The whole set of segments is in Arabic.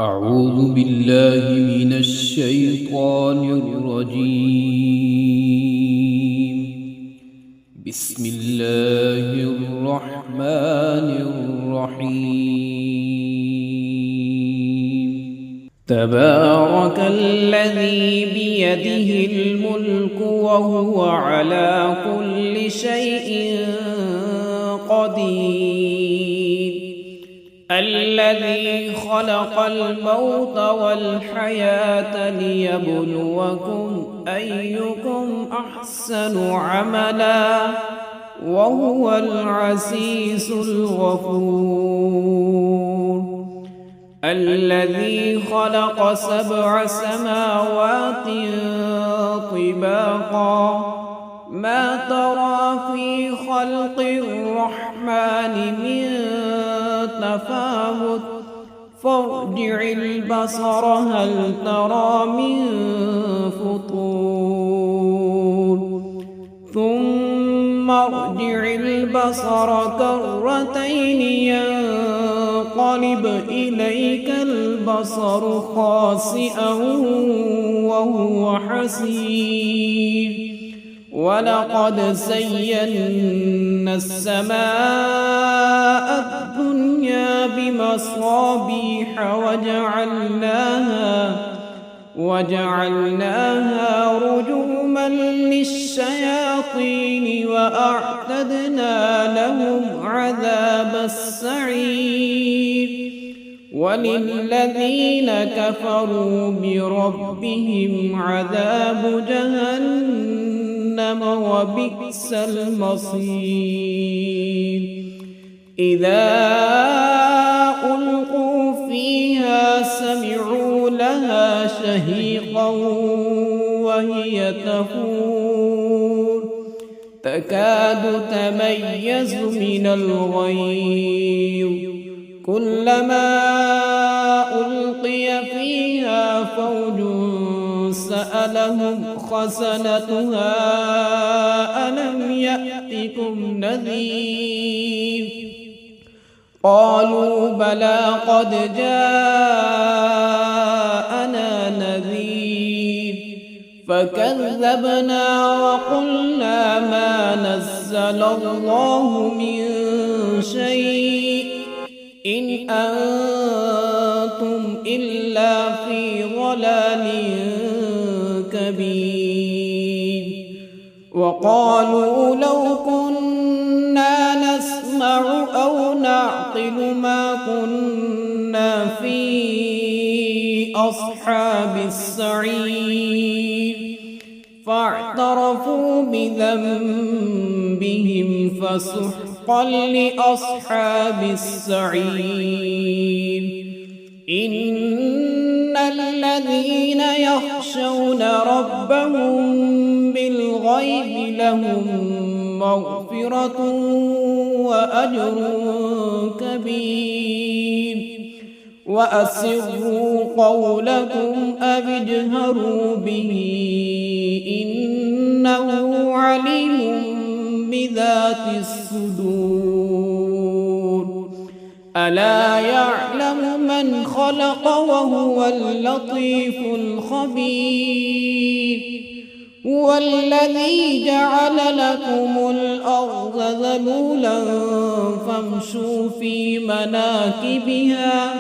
أعوذ بالله من الشيطان الرجيم. بسم الله الرحمن الرحيم. تبارك الذي بيده الملك وهو على كل شيء قدير. الذي خلق الموت والحياة ليبلوكم أيكم أحسن عملا وهو العزيز الغفور. الذي خلق 7 سماوات طباقا ما ترى في خلق الرحمن من تفاوت فارجع البصر هل ترى من فطور ثم ارجع البصر كرتين ينقلب إليك البصر خاسئا وهو حسير. ولقد زينا السماء الدنيا بمصابيح وجعلناها رجوما للشياطين وأعتدنا لهم عذاب السعير. وللذين كفروا بربهم عذاب جهنم وبئس المصير. إذا ألقوا فيها سمعوا لها شهيقا وهي تفور تكاد تميز من الغيظ كلما ألقي فيها فوج سألهم خزنتها ألم يأتكم نذير قالوا بلى قد جاءنا نذير فكذبنا وقلنا ما نزل الله من شيء إن أنتم إلا في ضلال كبير. وقالوا لو كنا نسمع أو نعقل ما كنا في أصحاب السعير فاعترفوا بذنبهم فسحقا لأصحاب السعير. إن الذين يخشون ربهم بالغيب لهم مغفرة وأجر كبير. وأسروا قولكم أو اجهروا به إنه عليم بذات الصدور. ألا يعلم من خلق وهو اللطيف الخبير. هو الذي جعل لكم الأرض ذلولا فامشوا في مناكبها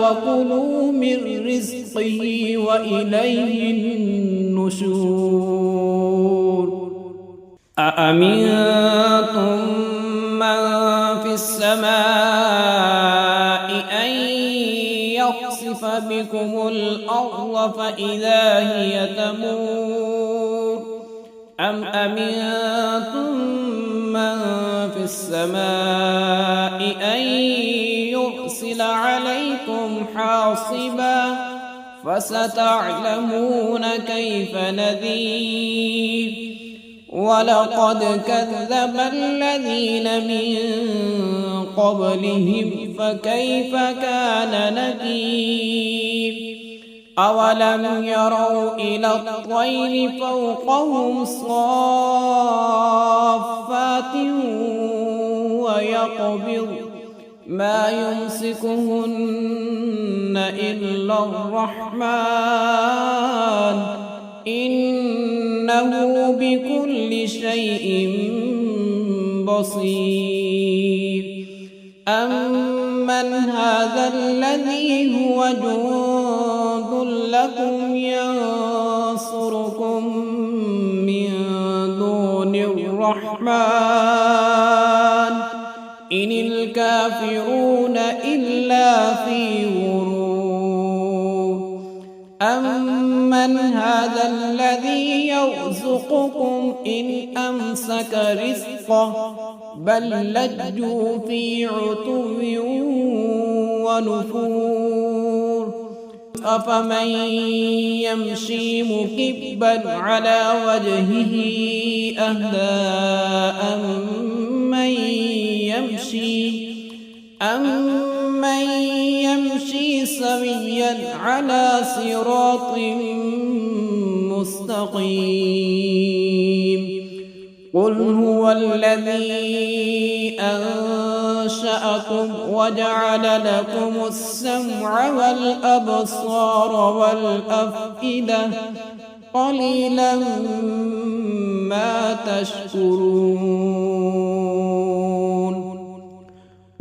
وكلوا من رزقه وإليه النشور. أأمنتم من في السماء أن يخسف بكم الأرض فإذا هي تمور أم أمنتم من في السماء أن يرسل عليكم حاصبا فستعلمون كيف نذير. ولقد كذب الذين من قبلهم فكيف كان نذير. أولم يروا إلى الطير فوقهم صافات ويقبض ما يمسكهن إلا الرحمن إنه بكل شيء بصير. أمن هذا الذي هو جند لكم ينصركم من دون الرحمن إن الكافرون إلا في غرور. أمن هذا الذي يرزقكم إن أمسك رزقه بل لجوا في عتو ونفور. أفمن يمشي مكبا على وجهه أهدى أمن يمشي سويا على صراط مستقيم. قل هو الذي أنشأكم وجعل لكم السمع والأبصار والأفئدة قليلا ما تشكرون.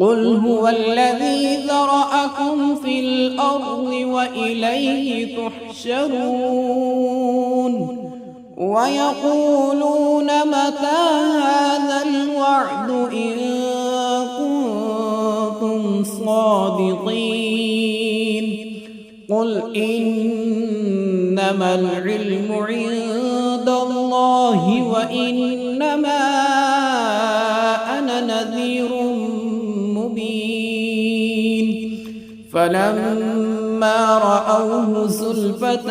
قل هو الذي ذرأكم في الأرض وإليه تحشرون. ويقولون متى هذا الوعد إن كنتم صادقين. قل إنما العلم عند الله وإنما أنا نذير مبين. فلما رأوه زلفة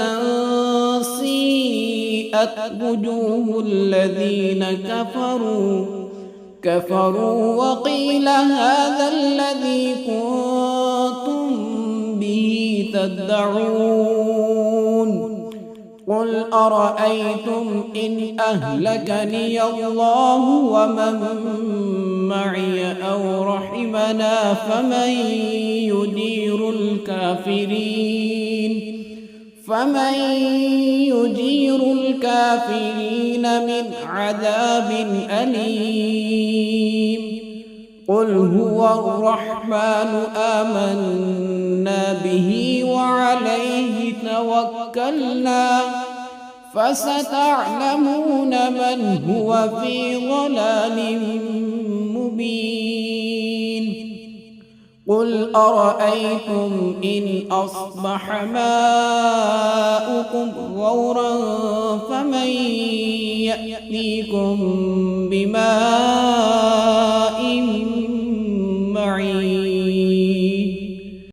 سيئت وجوه الذين كفروا وقيل هذا الذي كنتم به تدعون. قل أرأيتم إن أهلكني الله ومن معي أو رحمنا فمن يجير الكافرين من عذاب أليم. قل هو الرحمن آمنا به وعليه توكلنا فستعلمون من هو في ضلال مبين. قل أرأيتم إن أصبح ماؤكم غورا فمن يأتيكم بماء